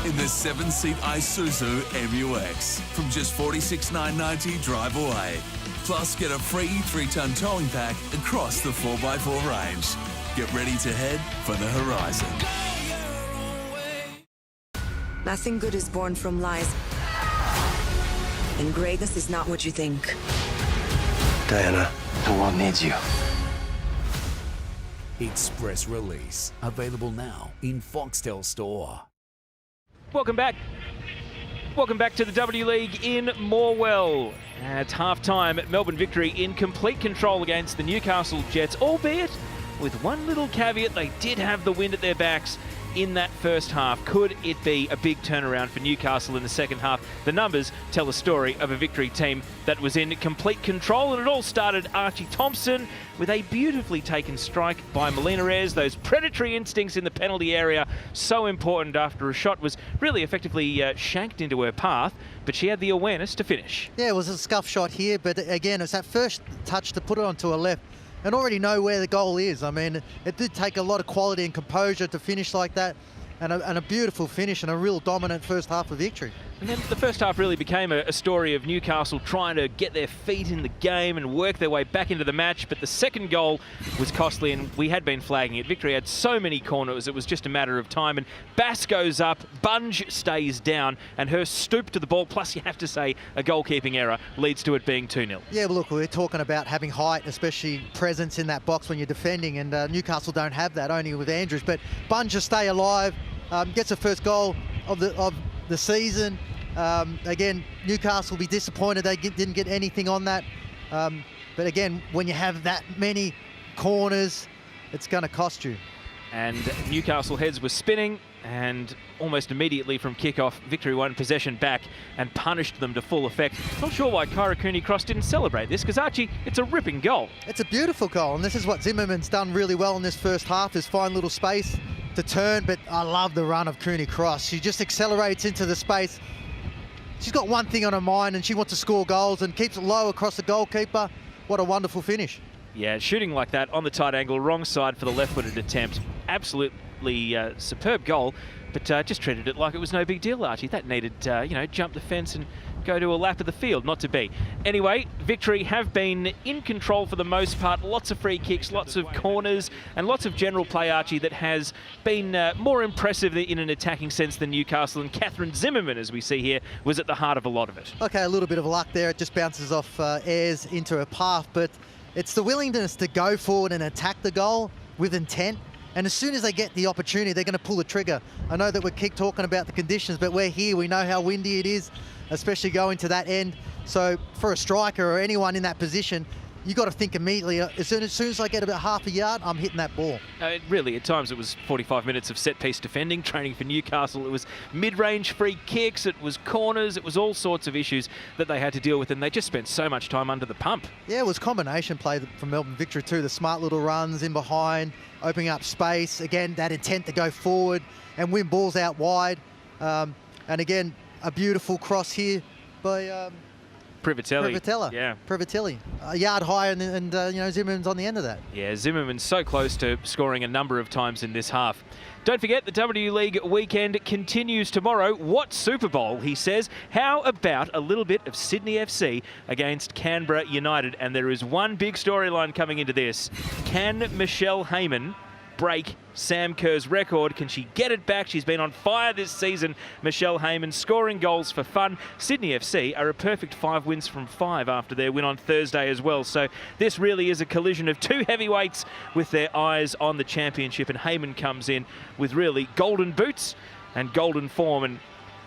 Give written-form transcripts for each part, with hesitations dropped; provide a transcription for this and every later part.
in the 7-seat Isuzu MUX from just $46,990 drive away. Plus, get a free 3-ton towing pack across the 4x4 range. Get ready to head for the horizon. Nothing good is born from lies. And greatness is not what you think. Diana, the world needs you. Express release. Available now in Foxtel Store. Welcome back. Welcome back to the W League in Morwell. At half-time, Melbourne victory in complete control against the Newcastle Jets, albeit with one little caveat: they did have the wind at their backs in that first half. Could it be a big turnaround for Newcastle in the second half? The numbers tell a story of a victory team that was in complete control, and it all started Archie Thompson with a beautifully taken strike by Melina Reyes. Those predatory instincts in the penalty area, so important after a shot was really effectively shanked into her path, but she had the awareness to finish. Yeah, it was a scuff shot here, but again, it's that first touch to put it onto her left and already know where the goal is. I mean, it did take a lot of quality and composure to finish like that, and a beautiful finish and a real dominant first half of victory. And then the first half really became a story of Newcastle trying to get their feet in the game and work their way back into the match, but the second goal was costly, and we had been flagging it. Victory had so many corners, it was just a matter of time, and Bass goes up, Bunge stays down, and her stoop to the ball, plus you have to say a goalkeeping error, leads to it being 2-0. Yeah, well, look, we're talking about having height, especially presence in that box when you're defending, and Newcastle don't have that, only with Andrews, but Bunge stay alive, gets the first goal of the season. Again, Newcastle will be disappointed they didn't get anything on that. But again, when you have that many corners, it's going to cost you. And Newcastle heads were spinning, and almost immediately from kickoff, Victory won possession back and punished them to full effect. Not sure why Kyra Cooney-Cross didn't celebrate this, because Archie, it's a ripping goal. It's a beautiful goal, and this is what Zimmerman's done really well in this first half, is find little space to turn, but I love the run of Cooney-Cross. She just accelerates into the space. She's got one thing on her mind, and she wants to score goals and keeps it low across the goalkeeper. What a wonderful finish. Yeah, shooting like that on the tight angle, wrong side for the left-footed attempt. Absolutely superb goal, but just treated it like it was no big deal, Archie. That needed, jump the fence and go to a lap of the field, not to be. Anyway, Victory have been in control for the most part. Lots of free kicks, lots of corners, and lots of general play, Archie, that has been more impressive in an attacking sense than Newcastle. And Catherine Zimmerman, as we see here, was at the heart of a lot of it. Okay, a little bit of luck there. It just bounces off Ayres into her path, but it's the willingness to go forward and attack the goal with intent. And as soon as they get the opportunity, they're going to pull the trigger. I know that we keep talking about the conditions, but we're here. We know how windy it is, especially going to that end. So for a striker or anyone in that position, you got to think immediately, as soon as I get about half a yard, I'm hitting that ball. Really, at times it was 45 minutes of set-piece defending, training for Newcastle. It was mid-range free kicks, it was corners, it was all sorts of issues that they had to deal with, and they just spent so much time under the pump. Yeah, it was combination play from Melbourne Victory too. The smart little runs in behind, opening up space. Again, that intent to go forward and win balls out wide. And again, a beautiful cross here by Privatelli. Yeah. Privatelli. A yard high, and Zimmerman's on the end of that. Yeah, Zimmerman's so close to scoring a number of times in this half. Don't forget, the W League weekend continues tomorrow. What Super Bowl, he says. How about a little bit of Sydney FC against Canberra United? And there is one big storyline coming into this. Can Michelle Heyman break Sam Kerr's record? Can she get it back? She's been on fire this season. Michelle Heyman scoring goals for fun. Sydney FC are a perfect 5 wins from 5 after their win on Thursday as well. So this really is a collision of two heavyweights with their eyes on the championship, and Heyman comes in with really golden boots and golden form, and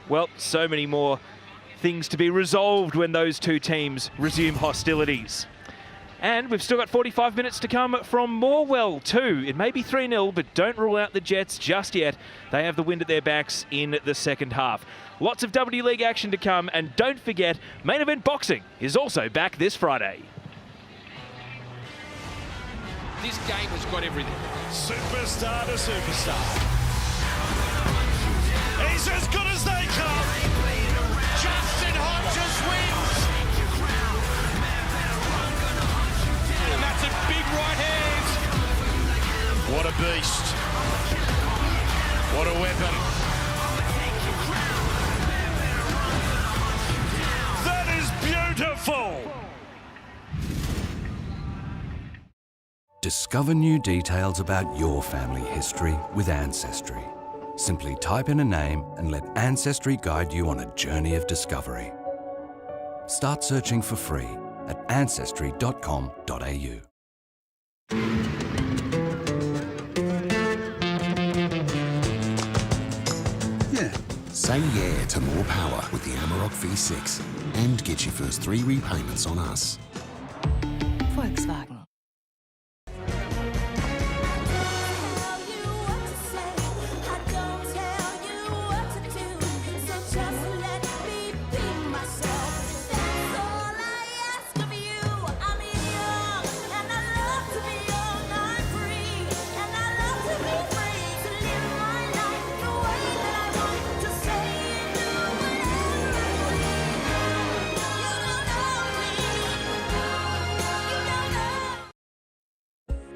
well, so many more things to be resolved when those two teams resume hostilities. And we've still got 45 minutes to come from Morwell too. It may be 3-0, but don't rule out the Jets just yet. They have the wind at their backs in the second half. Lots of W League action to come, and don't forget, Main Event Boxing is also back this Friday. This game has got everything. Superstar to superstar. He's as good as they come. Justin Hodges wins. And that's a big right hand. What a beast. What a weapon. Discover new details about your family history with Ancestry. Simply type in a name and let Ancestry guide you on a journey of discovery. Start searching for free at ancestry.com.au. Yeah, say yeah to more power with the Amarok V6 and get your first 3 repayments on us. Volkswagen.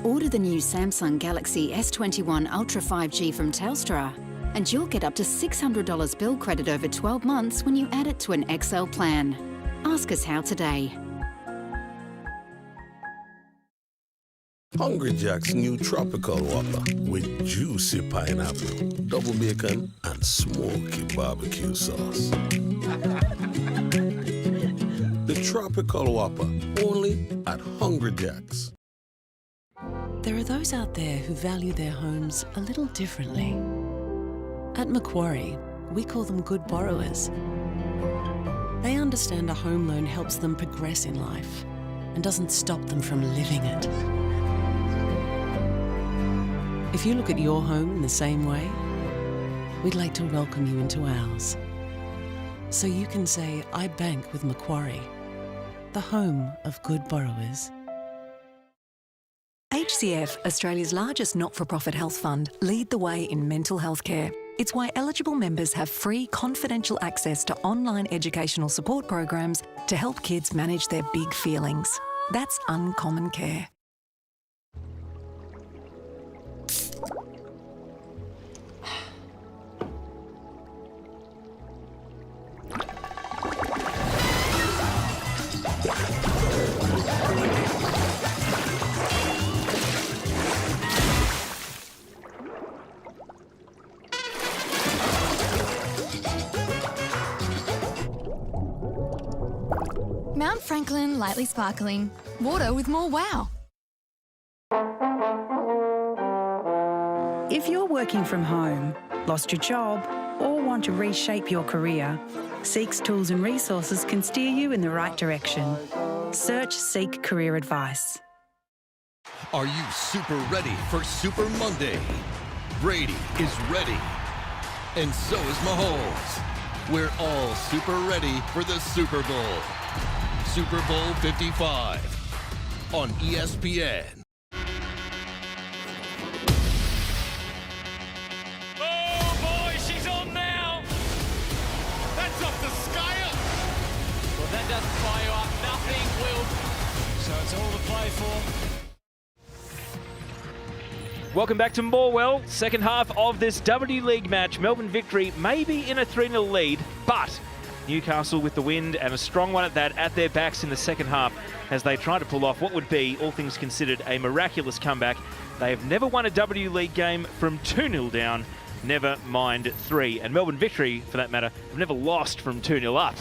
Order the new Samsung Galaxy S21 Ultra 5G from Telstra, and you'll get up to $600 bill credit over 12 months when you add it to an XL plan. Ask us how today. Hungry Jack's new Tropical Whopper with juicy pineapple, double bacon, and smoky barbecue sauce. The Tropical Whopper, only at Hungry Jack's. There are those out there who value their homes a little differently. At Macquarie, we call them good borrowers. They understand a home loan helps them progress in life and doesn't stop them from living it. If you look at your home in the same way, we'd like to welcome you into ours. So you can say, I bank with Macquarie, the home of good borrowers. HCF, Australia's largest not-for-profit health fund, lead the way in mental health care. It's why eligible members have free, confidential access to online educational support programs to help kids manage their big feelings. That's uncommon care. Mount Franklin Lightly Sparkling. Water with more wow. If you're working from home, lost your job, or want to reshape your career, Seek's tools and resources can steer you in the right direction. Search Seek Career Advice. Are you super ready for Super Monday? Brady is ready. And so is Mahomes. We're all super ready for the Super Bowl. Super Bowl 55 on ESPN. Oh boy, she's on now. That's off the scale. Well, that doesn't fire you up. Nothing will. So it's all to play for. Welcome back to Morwell. Second half of this W League match. Melbourne victory, maybe in a 3-0 lead, but Newcastle with the wind, and a strong one at that, at their backs in the second half as they try to pull off what would be, all things considered, a miraculous comeback. They have never won a W League game from 2-0 down, never mind 3. And Melbourne victory, for that matter, have never lost from 2-0 up,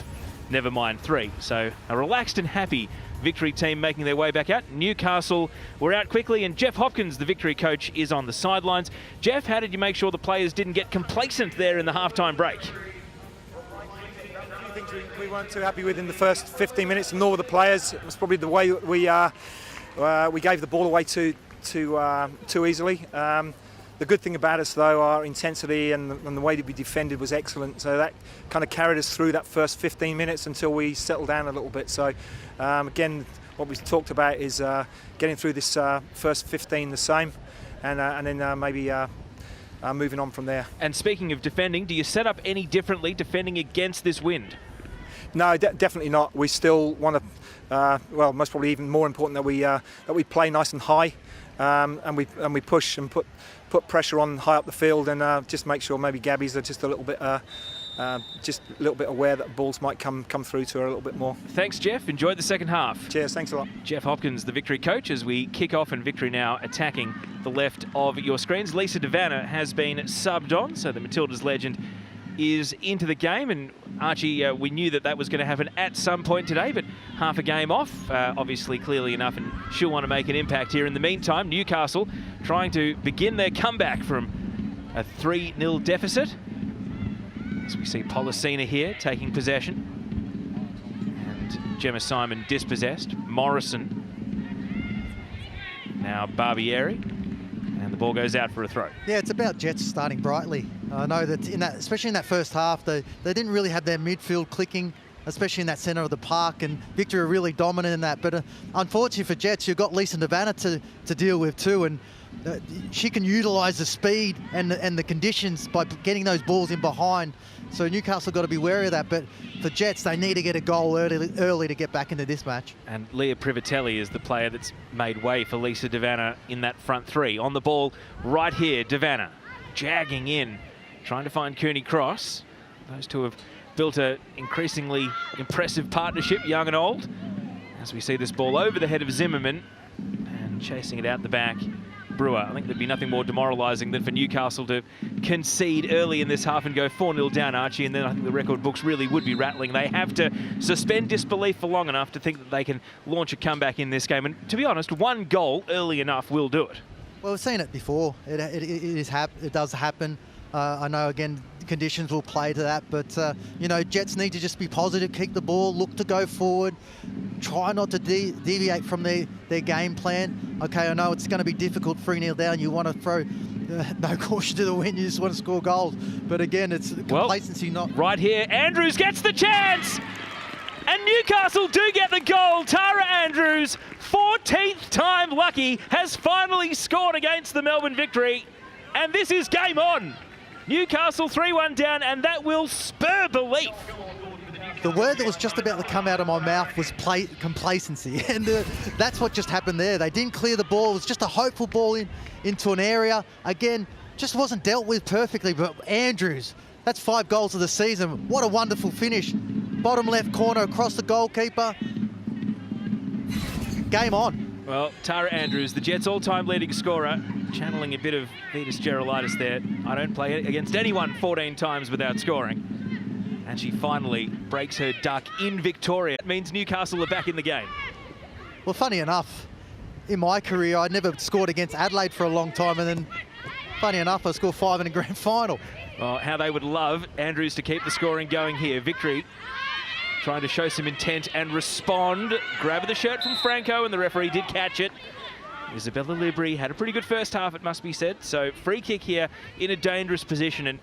never mind 3. So a relaxed and happy victory team making their way back out. Newcastle were out quickly, and Jeff Hopkins, the victory coach, is on the sidelines. Jeff, how did you make sure the players didn't get complacent there in the halftime break? We weren't too happy with in the first 15 minutes, nor were the players. It was probably the way we gave the ball away too easily. The good thing about us, though, our intensity and the way that we defended was excellent. So that kind of carried us through that first 15 minutes until we settled down a little bit. So again, what we talked about is getting through this first 15 the same, and then maybe moving on from there. And speaking of defending, do you set up any differently defending against this wind? No, definitely not. We still want to, well, most probably even more important that we play nice and high, and we push and put pressure on high up the field, and just make sure maybe Gabby's are just a little bit just a little bit aware that balls might come through to her a little bit more. Thanks, Jeff. Enjoyed the second half. Cheers, thanks a lot. Jeff Hopkins, the Victory coach, as we kick off, and Victory now attacking the left of your screens. Lisa Devanna has been subbed on, so the Matildas legend is into the game, and Archie, we knew that was going to happen at some point today, but half a game off, obviously clearly enough, and she'll want to make an impact here. In the meantime, Newcastle trying to begin their comeback from a 3-0 deficit. As we see Polissena here taking possession, and Gemma Simon dispossessed. Morrison, now Barbieri, and the ball goes out for a throw. Yeah, it's about Jets starting brightly. I know that especially in that first half, they didn't really have their midfield clicking, especially in that centre of the park, and Victory are really dominant in that. But unfortunately for Jets, you've got Lisa Devanna to deal with too, and she can utilise the speed and the conditions by getting those balls in behind. So Newcastle got to be wary of that. But for Jets, they need to get a goal early to get back into this match. And Leah Privatelli is the player that's made way for Lisa Devanna in that front three. On the ball right here, Devanna jagging in, trying to find Cooney Cross. Those two have built an increasingly impressive partnership, young and old. As we see this ball over the head of Zimmerman and chasing it out the back, Brewer. I think there'd be nothing more demoralising than for Newcastle to concede early in this half and go 4-0 down, Archie, and then I think the record books really would be rattling. They have to suspend disbelief for long enough to think that they can launch a comeback in this game. And to be honest, one goal early enough will do it. Well, we've seen it before. It does happen. I know, again, conditions will play to that, but, you know, Jets need to just be positive, keep the ball, look to go forward, try not to deviate from their game plan. Okay, I know it's going to be difficult, 3-0 down. You want to throw no caution to the wind, you just want to score goals. But again, it's complacency, not... Right here, Andrews gets the chance! And Newcastle do get the goal. Tara Andrews, 14th time lucky, has finally scored against the Melbourne Victory. And this is game on. Newcastle 3-1 down, and that will spur belief. The word that was just about to come out of my mouth was complacency, and that's what just happened there. They didn't clear the ball. It was just a hopeful ball into an area. Again, just wasn't dealt with perfectly, but Andrews, that's 5 goals of the season. What a wonderful finish. Bottom left corner across the goalkeeper. Game on. Well, Tara Andrews, the Jets' all-time leading scorer, channeling a bit of Vetus Gerolaitis there. I don't play against anyone 14 times without scoring. And she finally breaks her duck in Victoria. It means Newcastle are back in the game. Well, funny enough, in my career, I'd never scored against Adelaide for a long time, and then, funny enough, I scored 5 in a grand final. Oh, how they would love Andrews to keep the scoring going here. Victory trying to show some intent and respond. Grab of the shirt from Franco, and the referee did catch it. Isabella Libri had a pretty good first half, it must be said. So free kick here in a dangerous position, and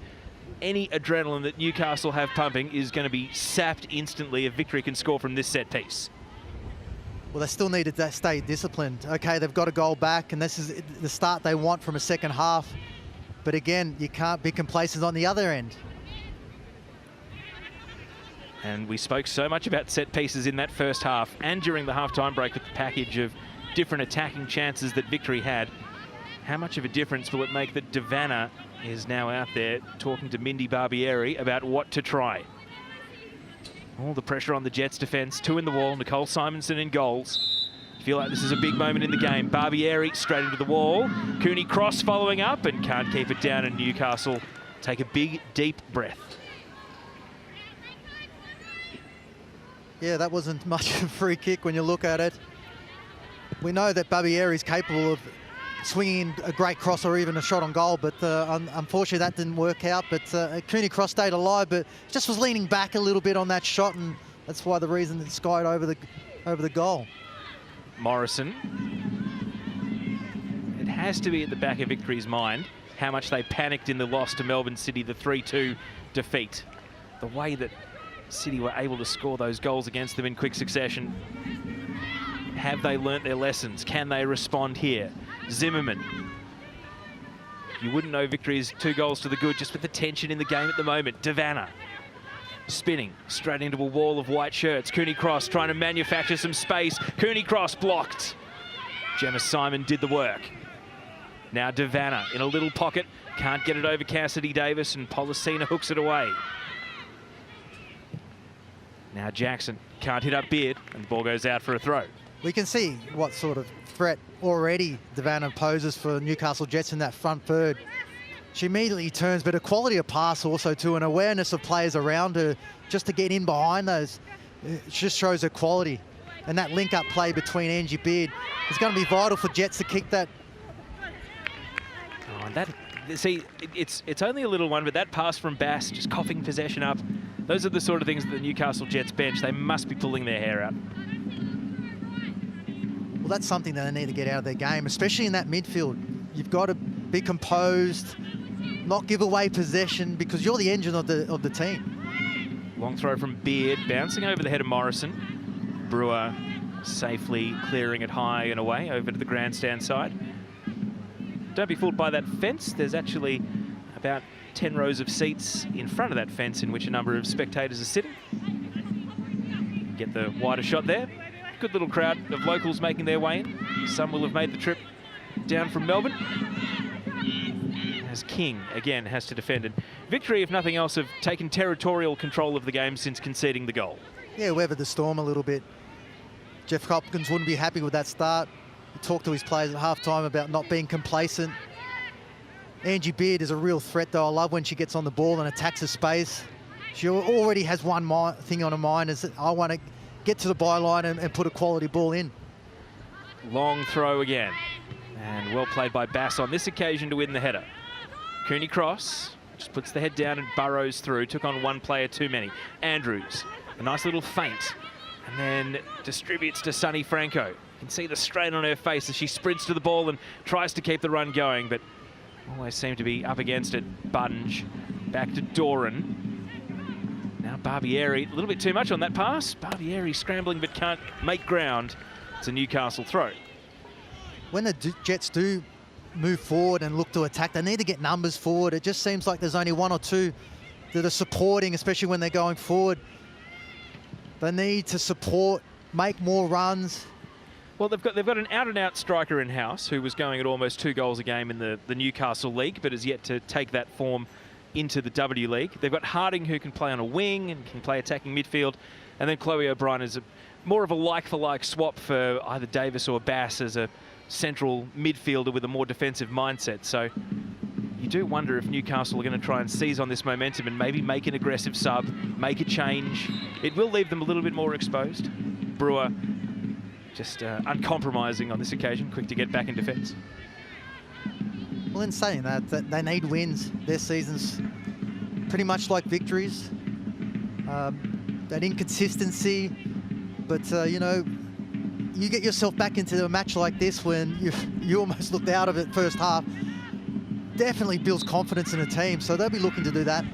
any adrenaline that Newcastle have pumping is going to be sapped instantly if Victory can score from this set piece. Well, they still need to stay disciplined. Okay, they've got a goal back, and this is the start they want from a second half. But again, you can't be complacent on the other end. And we spoke so much about set pieces in that first half and during the half-time break with the package of different attacking chances that Victory had. How much of a difference will it make that Devanna is now out there talking to Mindy Barbieri about what to try? All the pressure on the Jets' defence. 2 in the wall. Nicole Simonson in goals. Feel like this is a big moment in the game. Barbieri straight into the wall. Cooney Cross following up and can't keep it down, and Newcastle take a big, deep breath. Yeah, that wasn't much of a free kick when you look at it. We know that Barbieri is capable of swinging a great cross or even a shot on goal, but unfortunately that didn't work out. But Cooney Cross stayed alive, but just was leaning back a little bit on that shot, and that's why the reason it skied over the goal. Morrison. It has to be at the back of Victory's mind how much they panicked in the loss to Melbourne City, the 3-2 defeat. The way that City were able to score those goals against them in quick succession. Have they learnt their lessons? Can they respond here? Zimmerman. You wouldn't know Victory's 2 goals to the good just with the tension in the game at the moment. Devanna spinning straight into a wall of white shirts. Cooney Cross trying to manufacture some space. Cooney Cross blocked. Gemma Simon did the work. Now Devanna in a little pocket. Can't get it over Cassidy Davis, and Polissena hooks it away. Now Jackson can't hit up Beard, and the ball goes out for a throw. We can see what sort of threat already Devanna poses for Newcastle Jets in that front third. She immediately turns, but a quality of pass also too, an awareness of players around her just to get in behind those. It just shows her quality. And that link-up play between Angie Beard is going to be vital for Jets to kick that. Oh, and that, see, it's only a little one, but that pass from Bass, just coughing possession up, those are the sort of things that the Newcastle Jets bench, they must be pulling their hair out. Well, that's something that they need to get out of their game, especially in that midfield. You've got to be composed, not give away possession, because you're the engine of the team. Long throw from Beard, bouncing over the head of Morrison. Brewer safely clearing it high and away over to the grandstand side. Don't be fooled by that fence. There's actually about 10 rows of seats in front of that fence in which a number of spectators are sitting. Get the wider shot there. Good little crowd of locals making their way in. Some will have made the trip down from Melbourne. As King, again, has to defend it. Victory, if nothing else, have taken territorial control of the game since conceding the goal. Yeah, weathered the storm a little bit. Jeff Hopkins wouldn't be happy with that start. He talked to his players at halftime about not being complacent. Angie Beard is a real threat, though. I love when she gets on the ball and attacks the space. She already has one thing on her mind, is that I want to get to the byline and put a quality ball in. Long throw again. And well played by Bass on this occasion to win the header. Cooney Cross just puts the head down and burrows through. Took on one player too many. Andrews, a nice little feint. And then distributes to Sunny Franco. You can see the strain on her face as she sprints to the ball and tries to keep the run going, but always seem to be up against it. Bunge back to Doran. Now Barbieri, a little bit too much on that pass. Barbieri scrambling but can't make ground. It's a Newcastle throw. When the Jets do move forward and look to attack, they need to get numbers forward. It just seems like there's only one or two that are supporting, especially when they're going forward. They need to support, make more runs. Well, they've got an out-and-out striker in house who was going at almost 2 goals a game in the Newcastle League, but has yet to take that form into the W League. They've got Harding, who can play on a wing and can play attacking midfield, and then Chloe O'Brien is more of a like-for-like swap for either Davis or Bass as a central midfielder with a more defensive mindset. So you do wonder if Newcastle are going to try and seize on this momentum and maybe make an aggressive sub, make a change. It will leave them a little bit more exposed. Brewer just uncompromising on this occasion, quick to get back in defence. Well, in saying that they need wins. Their season's pretty much like victories. That inconsistency, but you know, you get yourself back into a match like this when you almost looked out of it first half. Definitely builds confidence in a team, so they'll be looking to do that.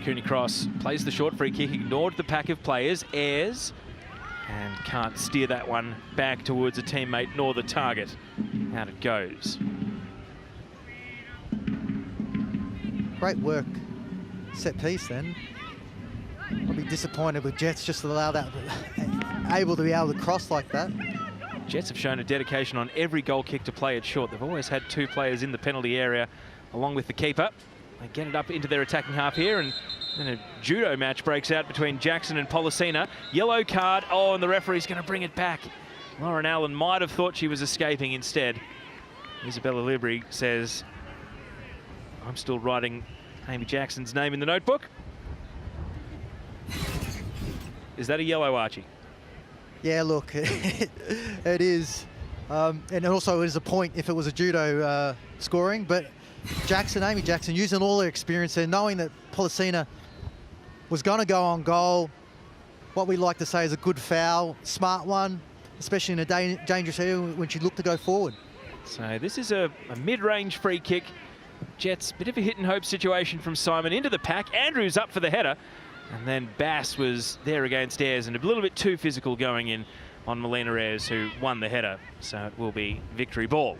Cooney Cross plays the short free kick, ignored the pack of players, airs, and can't steer that one back towards a teammate nor the target. Out it goes. Great work. Set piece then. I'll be disappointed with Jets just to allow that, able to be able to cross like that. Jets have shown a dedication on every goal kick to play it short. They've always had 2 players in the penalty area along with the keeper. They get it up into their attacking half here, and then a judo match breaks out between Jackson and Polissena. Yellow card. Oh, and the referee's going to bring it back. Lauren Allen might have thought she was escaping instead. Isabella Libri says, I'm still writing Amy Jackson's name in the notebook. Is that a yellow, Archie? Yeah, look, it is. And also it is a point if it was a judo scoring, but Amy Jackson, using all her experience there, knowing that Polissena was going to go on goal. What we like to say is a good foul, smart one, especially in a dangerous area when she looked to go forward. So this is a mid-range free kick. Jets, bit of a hit and hope situation from Simon into the pack. Andrews up for the header. And then Bass was there against Ayres and a little bit too physical going in on Melina Ayres, who won the header. So it will be victory ball.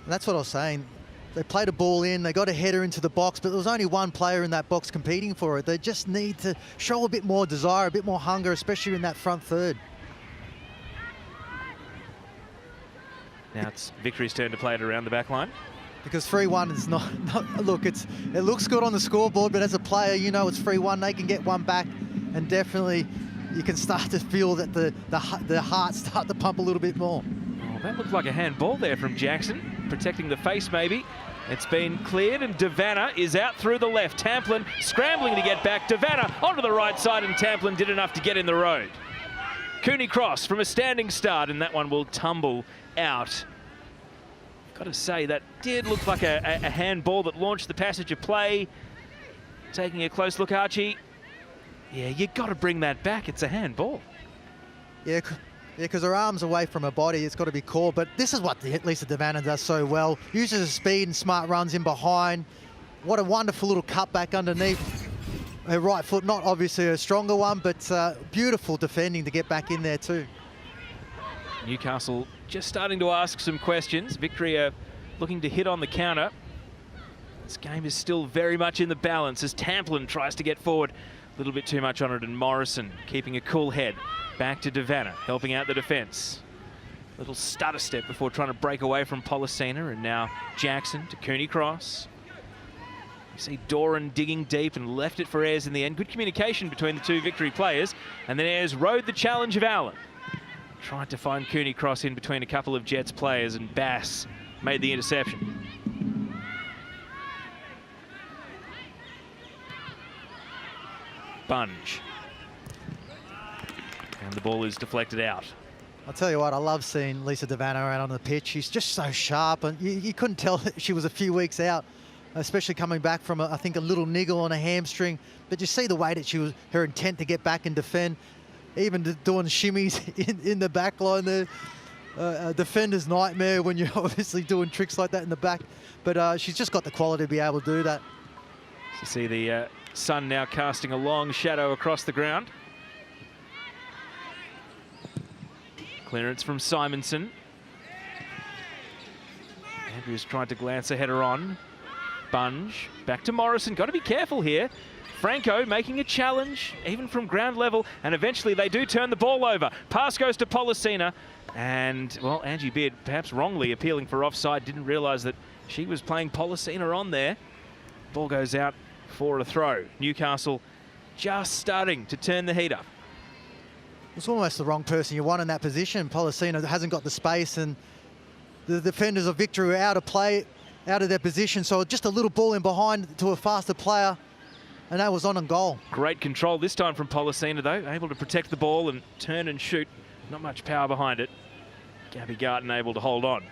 And that's what I was saying. They played a ball in, they got a header into the box, but there was only one player in that box competing for it. They just need to show a bit more desire, a bit more hunger, especially in that front third. Now it's Victory's turn to play it around the back line. Because 3-1 is not look, it looks good on the scoreboard, but as a player, you know it's 3-1. They can get one back and definitely you can start to feel that the heart start to pump a little bit more. Oh, that looked like a handball there from Jackson, protecting the face maybe. It's been cleared, and Devanna is out through the left. Tamplin scrambling to get back. Devanna onto the right side, and Tamplin did enough to get in the road. Cooney Cross from a standing start, and that one will tumble out. Got to say, that did look like a handball that launched the passage of play. Taking a close look, Archie. Yeah, you got to bring that back. It's a handball. Yeah, because her arm's away from her body. It's got to be called. But this is what Lisa Devanna does so well. Uses her speed and smart runs in behind. What a wonderful little cutback underneath her right foot. Not obviously a stronger one, but beautiful defending to get back in there too. Newcastle just starting to ask some questions. Victory looking to hit on the counter. This game is still very much in the balance as Tamplin tries to get forward. A little bit too much on it, and Morrison keeping a cool head. Back to Devanna, helping out the defence. Little stutter step before trying to break away from Polissena, and now Jackson to Cooney Cross. You see Doran digging deep and left it for Ayres in the end. Good communication between the two Victory players, and then Ayres rode the challenge of Allen. Tried to find Cooney Cross in between a couple of Jets players, and Bass made the interception. Bunge. And the ball is deflected out. I'll tell you what, I love seeing Lisa Devanna out on the pitch. She's just so sharp, and you couldn't tell that she was a few weeks out, especially coming back from, I think, a little niggle on a hamstring. But you see the way that her intent to get back and defend, even doing shimmies in the back line there. A defender's nightmare when you're obviously doing tricks like that in the back. But she's just got the quality to be able to do that. You see the sun now casting a long shadow across the ground. Clearance from Simonson. Andrews tried to glance a header on. Bunge back to Morrison. Got to be careful here. Franco making a challenge, even from ground level, and eventually they do turn the ball over. Pass goes to Polissena, and, well, Angie Beard, perhaps wrongly appealing for offside, didn't realise that she was playing Polissena on there. Ball goes out for a throw. Newcastle just starting to turn the heat up. It's almost the wrong person you want in that position. Polissena hasn't got the space, and the defenders of Victory were out of play, out of their position, so just a little ball in behind to a faster player, and that was on goal. Great control this time from Polissena, though, able to protect the ball and turn and shoot. Not much power behind it. Gabby Garton able to hold on.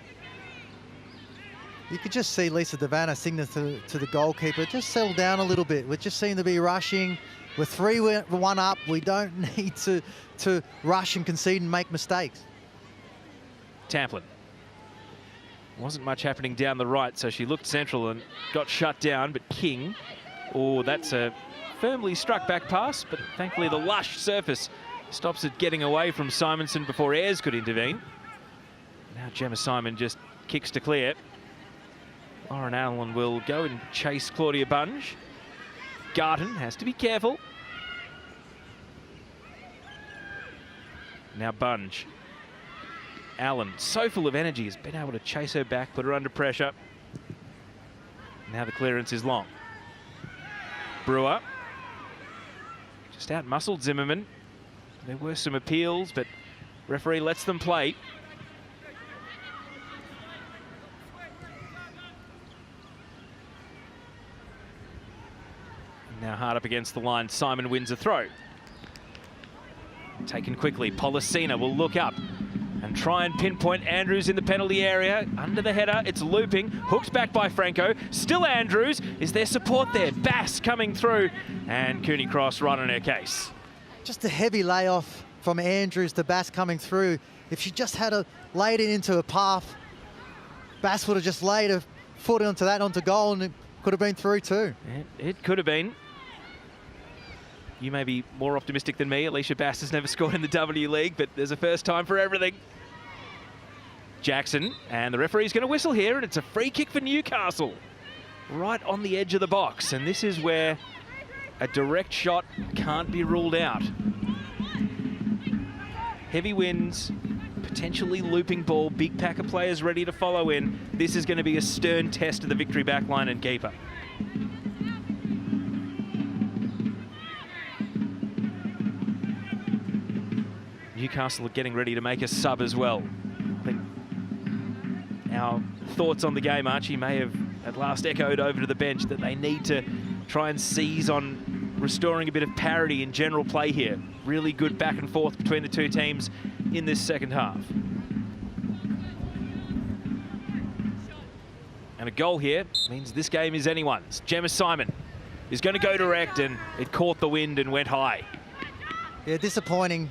You could just see Lisa Devanna signaling to the goalkeeper, just settle down a little bit. We just seem to be rushing. We're 3-1 up. We don't need to rush and concede and make mistakes. Tamplin. Wasn't much happening down the right, so she looked central and got shut down, but King, oh, that's a firmly struck back pass, but thankfully the lush surface stops it getting away from Simonson before Ayres could intervene. Now Gemma Simon just kicks to clear. Lauren Allen will go and chase Claudia Bunge. Garton has to be careful. Now Bunge. Allen, so full of energy, has been able to chase her back, put her under pressure. Now the clearance is long. Brewer. Just out-muscled Zimmerman. There were some appeals, but referee lets them play. Now hard up against the line, Simon wins a throw. Taken quickly, Polissena will look up and try and pinpoint Andrews in the penalty area. Under the header, it's looping, hooked back by Franco. Still Andrews, is there support there? Bass coming through, and Cooney Cross right on her case. Just a heavy layoff from Andrews to Bass coming through. If she just had laid it into a path, Bass would have just laid a foot onto goal, and it could have been through too. It could have been. You may be more optimistic than me. Alicia Bass has never scored in the W League, but there's a first time for everything. Jackson, and the referee's going to whistle here, and it's a free kick for Newcastle. Right on the edge of the box, and this is where a direct shot can't be ruled out. Heavy winds, potentially looping ball, big pack of players ready to follow in. This is going to be a stern test of the Victory backline and keeper. Newcastle are getting ready to make a sub as well. I think our thoughts on the game, Archie, may have at last echoed over to the bench that they need to try and seize on restoring a bit of parity in general play here. Really good back and forth between the two teams in this second half. And a goal here means this game is anyone's. Gemma Simon is going to go direct, and it caught the wind and went high. Yeah, disappointing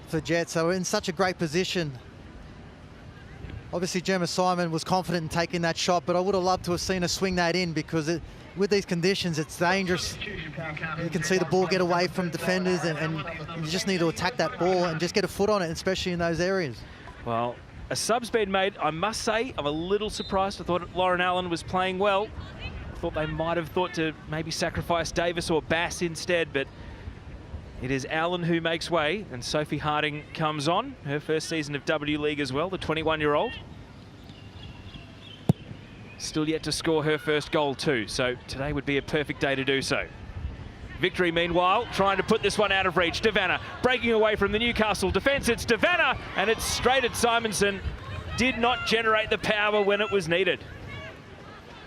for Jets. They were in such a great position. Obviously, Gemma Simon was confident in taking that shot, but I would have loved to have seen her swing that in, because with these conditions, it's dangerous. You can see the ball get away from defenders, and you just need to attack that ball and just get a foot on it, especially in those areas. Well, a sub's been made. I must say, I'm a little surprised. I thought Lauren Allen was playing well. I thought they might have thought to maybe sacrifice Davis or Bass instead, but it is Allen who makes way, and Sophie Harding comes on. Her first season of W League as well, the 21-year-old. Still yet to score her first goal too, so today would be a perfect day to do so. Victory, meanwhile, trying to put this one out of reach. Devanna breaking away from the Newcastle defence. It's Devanna, and it's straight at Simonson. Did not generate the power when it was needed.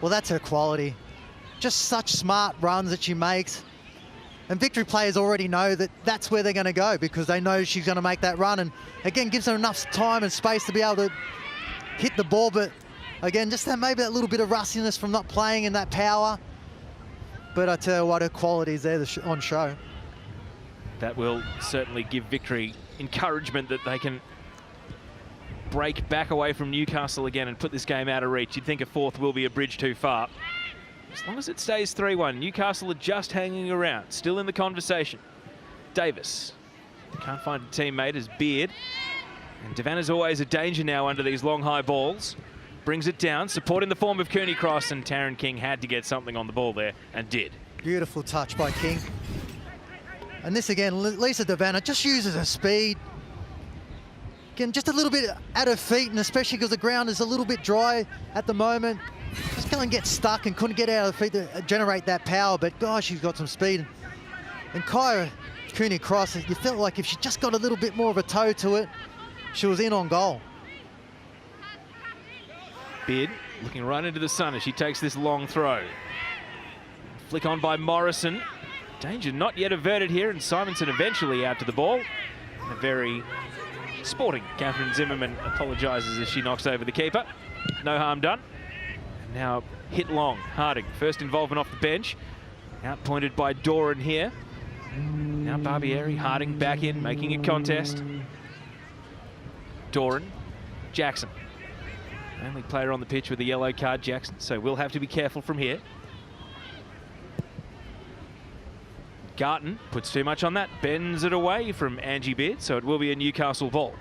Well, that's her quality. Just such smart runs that she makes. And Victory players already know that that's where they're going to go, because they know she's going to make that run. And again, gives her enough time and space to be able to hit the ball. But again, just maybe that little bit of rustiness from not playing in that power. But I tell you what, her quality is there on show. That will certainly give Victory encouragement that they can break back away from Newcastle again and put this game out of reach. You'd think a fourth will be a bridge too far. As long as it stays 3-1, Newcastle are just hanging around, still in the conversation. Davis can't find a teammate as Beard. And Devanna's always a danger now under these long, high balls. Brings it down, support in the form of Cooney Cross, and Taryn King had to get something on the ball there, and did. Beautiful touch by King. And this again, Lisa Devanna just uses her speed. Again, just a little bit at her feet, and especially because the ground is a little bit dry at the moment. Just going to get stuck and couldn't get out of her feet to generate that power, but gosh, she's got some speed. And Kyra Cooney Cross, you felt like if she just got a little bit more of a toe to it, she was in on goal. Beard looking right into the sun as she takes this long throw. Flick on by Morrison. Danger not yet averted here, and Simonson eventually out to the ball. A very sporting Catherine Zimmerman apologises as she knocks over the keeper. No harm done. And now hit long. Harding, first involvement off the bench. Outpointed by Doran here. Now Barbieri, Harding back in, making a contest. Doran, Jackson. Only player on the pitch with a yellow card, Jackson, so we'll have to be careful from here. Garton puts too much on that, bends it away from Angie Beard, so it will be a Newcastle ball.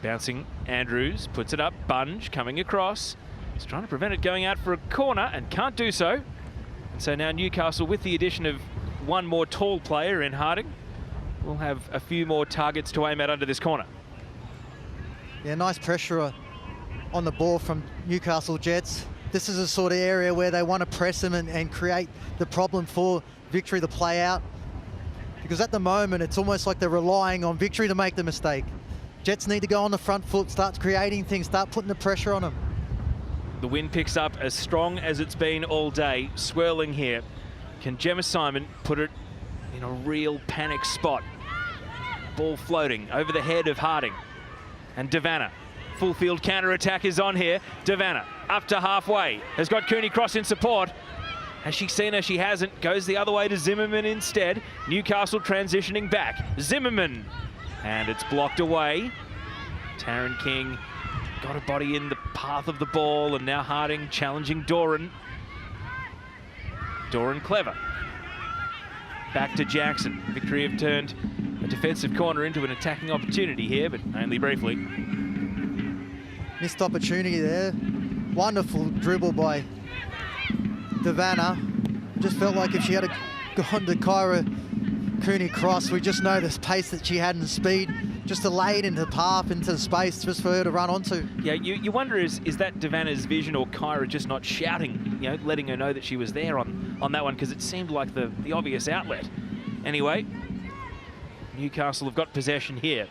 Bouncing Andrews, puts it up, Bunge coming across. He's trying to prevent it going out for a corner and can't do so. And so now Newcastle, with the addition of one more tall player in Harding, will have a few more targets to aim at under this corner. Yeah, nice pressure on the ball from Newcastle Jets. This is a sort of area where they want to press them and create the problem for Victory to play out. Because at the moment, it's almost like they're relying on Victory to make the mistake. Jets need to go on the front foot, start creating things, start putting the pressure on them. The wind picks up as strong as it's been all day, swirling here. Can Gemma Simon put it in a real panic spot? Ball floating over the head of Harding. And Devanna. Full field counter-attack is on here. Devanna up to halfway. Has got Cooney Cross in support. Has she seen her? She hasn't. Goes the other way to Zimmerman instead. Newcastle transitioning back. Zimmerman. And it's blocked away. Taryn King got a body in the path of the ball, and now Harding challenging Doran. Doran clever. Back to Jackson. Victory have turned a defensive corner into an attacking opportunity here, but only briefly. Missed opportunity there. Wonderful dribble by Devanna. Just felt like if she had gone to Kyra Cooney Cross, we just know the pace that she had and the speed, just to lay it into the path, into the space, just for her to run onto. Yeah, you wonder, is that Devanna's vision or Kyra just not shouting, you know, letting her know that she was there on on that one because it seemed like the obvious outlet. Anyway, Newcastle have got possession here.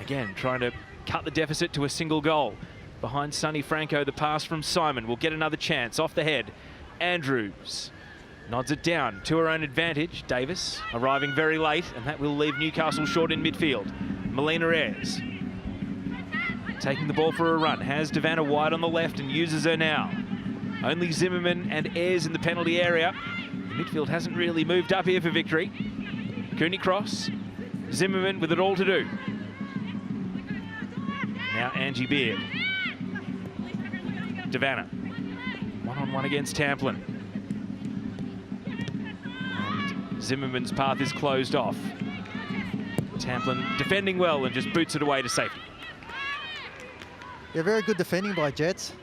Again, trying to cut the deficit to a single goal. Behind Sonny Franco, the pass from Simon will get another chance off the head. Andrews nods it down to her own advantage. Davis arriving very late, and that will leave Newcastle short in midfield. Melina Ayres taking the ball for a run, has Devanna wide on the left and uses her now. Only Zimmerman and Ayres in the penalty area. The midfield hasn't really moved up here for victory. Cooney cross, Zimmerman with it all to do. Now Angie Beard. Devanna, one-on-one against Tamplin. And Zimmerman's path is closed off. Tamplin defending well and just boots it away to safety. Yeah, very good defending by Jets,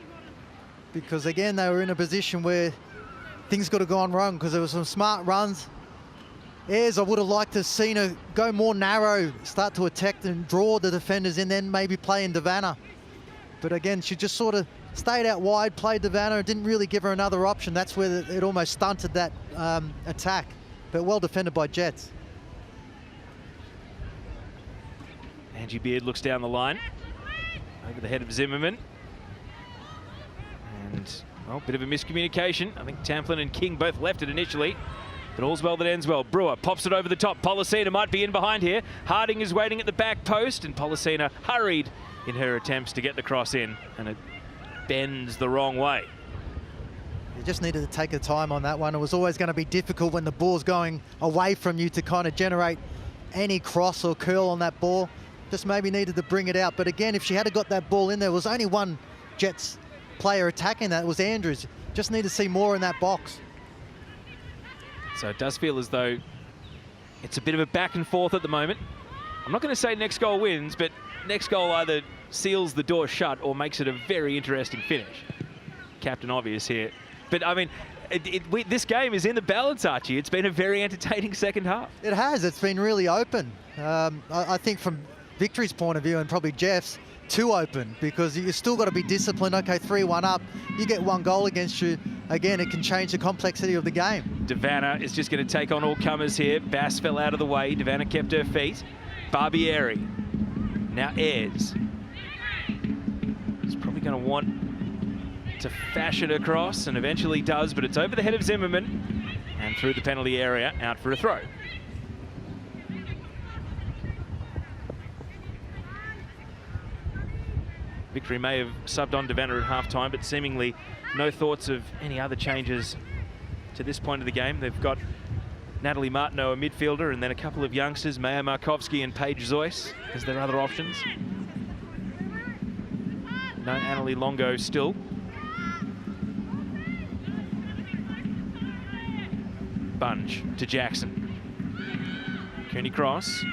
because again they were in a position where things could have gone wrong because there were some smart runs. Ayres, I would have liked to have seen her go more narrow, start to attack and draw the defenders in, then maybe play in Devanna. But again, she just sort of stayed out wide, played Devanna, and didn't really give her another option. That's where it almost stunted that attack. But well defended by Jets. Angie Beard looks down the line, over the head of Zimmerman. And, well, bit of a miscommunication. I think Tamplin and King both left it initially. But all's well that ends well. Brewer pops it over the top. Polissena might be in behind here. Harding is waiting at the back post, and Polissena hurried in her attempts to get the cross in, and it bends the wrong way. You just needed to take the time on that one. It was always going to be difficult when the ball's going away from you to kind of generate any cross or curl on that ball. Just maybe needed to bring it out. But again, if she had got that ball in there was only one Jets player attacking that. It was Andrews. Just need to see more in that box. So it does feel as though it's a bit of a back and forth at the moment. I'm not going to say next goal wins, but next goal either seals the door shut or makes it a very interesting finish. Captain Obvious here. But, I mean, this game is in the balance, Archie. It's been a very entertaining second half. It has. It's been really open. I think from Victory's point of view, and probably Jeff's, too open, because you still got to be disciplined. Okay, 3-1 up. You get one goal against you. Again, it can change the complexity of the game. Devanna is just going to take on all comers here. Bass fell out of the way. Devanna kept her feet. Barbieri. Now Ayres. He's probably going to want to fashion across, and eventually does, but it's over the head of Zimmerman and through the penalty area, out for a throw. Victory may have subbed on Devanna at half-time, but seemingly no thoughts of any other changes to this point of the game. They've got Natalie Martineau, a midfielder, and then a couple of youngsters, Maya Markovsky and Paige Zoyce, as their other options. No Annalie Longo still. Bunge to Jackson. Cooney cross.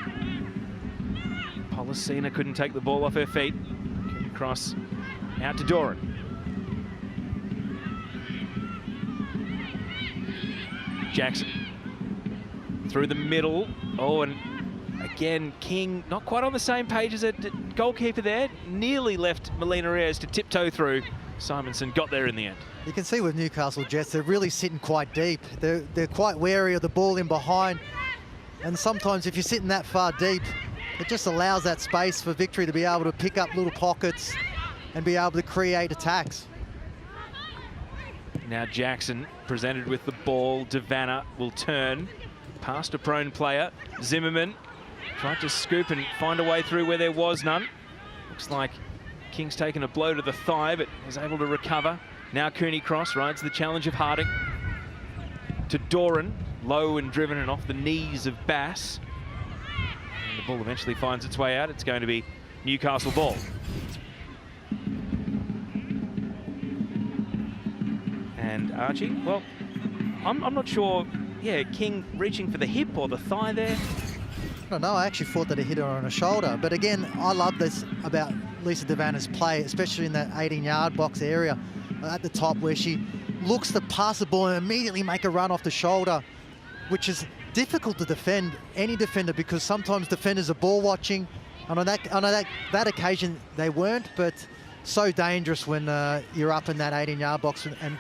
Polissena couldn't take the ball off her feet. Cooney cross out to Doran. Jackson through the middle. Oh, and again, King not quite on the same page as a goalkeeper there. Nearly left Melina Ayres to tiptoe through. Simonson got there in the end. You can see with Newcastle Jets, they're really sitting quite deep. They're quite wary of the ball in behind. And sometimes if you're sitting that far deep, it just allows that space for Victory to be able to pick up little pockets and be able to create attacks. Now Jackson presented with the ball. Devanna will turn past a prone player. Zimmerman tried to scoop and find a way through where there was none. Looks like King's taken a blow to the thigh, but is able to recover. Now Cooney cross rides the challenge of Harding to Doran, low and driven and off the knees of Bass. And the ball eventually finds its way out. It's going to be Newcastle ball. And Archie, well, I'm not sure. Yeah, King reaching for the hip or the thigh there. I don't know, I actually thought that he hit her on the shoulder. But again, I love this about Lisa Devanna's play, especially in that 18-yard box area at the top where she looks to pass the ball and immediately make a run off the shoulder, which is difficult to defend any defender because sometimes defenders are ball watching. And on that occasion, they weren't, but so dangerous when you're up in that 18-yard box and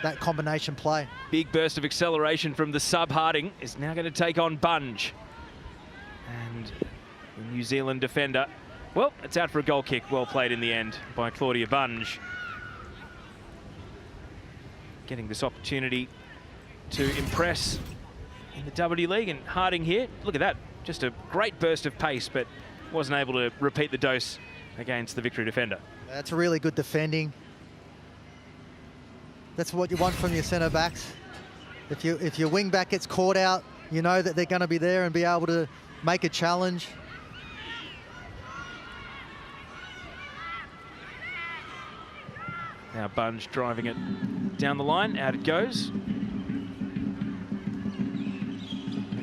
that combination play. Big burst of acceleration from the sub. Harding is now going to take on Bunge. And the New Zealand defender, well, it's out for a goal kick. Well played in the end by Claudia Bunge. Getting this opportunity to impress in the W League, and Harding here, look at that, just a great burst of pace, but wasn't able to repeat the dose against the Victory defender. That's really good defending. That's what you want from your centre backs. If your wing back gets caught out, you know that they're going to be there and be able to make a challenge. Now Bunge driving it down the line, out it goes.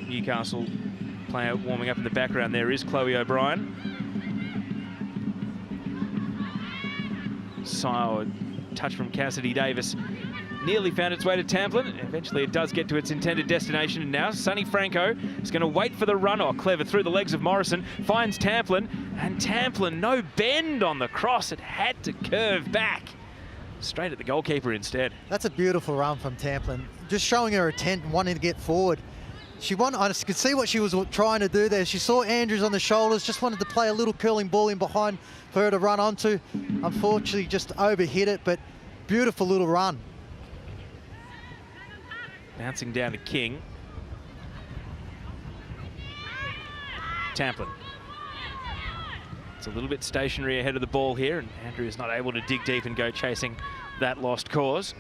Newcastle player warming up in the background there is Chloe O'Brien. So a touch from Cassidy Davis nearly found its way to Tamplin. Eventually it does get to its intended destination, and now Sonny Franco is going to wait for the run. Oh, clever through the legs of Morrison, finds Tamplin, and Tamplin, no bend on the cross. It had to curve back. Straight at the goalkeeper instead. That's a beautiful run from Tamplin. Just showing her intent and wanting to get forward. I could see what she was trying to do there. She saw Andrews on the shoulders, just wanted to play a little curling ball in behind for her to run onto. Unfortunately, just overhit it, but beautiful little run. Bouncing down to King. Tamplin. It's a little bit stationary ahead of the ball here, and Andrew is not able to dig deep and go chasing that lost cause.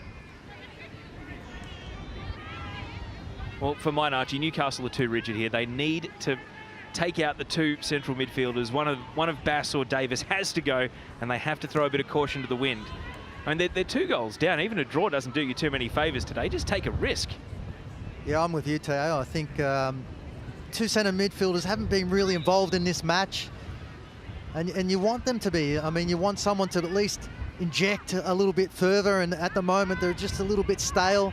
Well, for mine, Archie, Newcastle are too rigid here. They need to take out the two central midfielders. One of Bass or Davis has to go, and they have to throw a bit of caution to the wind. I mean, they're 2 goals down. Even a draw doesn't do you too many favours today. Just take a risk. Yeah, I'm with you, Teo. I think 2 centre midfielders haven't been really involved in this match. And you want them to be. I mean, you want someone to at least inject a little bit further, and at the moment they're just a little bit stale.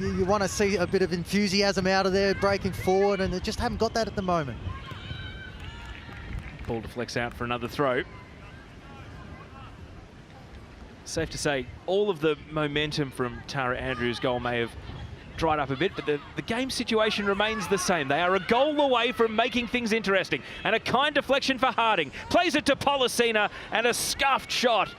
You want to see a bit of enthusiasm out of there, breaking forward, and they just haven't got that at the moment. Ball deflects out for another throw. Safe to say, all of the momentum from Tara Andrews' goal may have dried up a bit, but the game situation remains the same. They are a goal away from making things interesting. And a kind deflection for Harding. Plays it to Polissena, and a scuffed shot.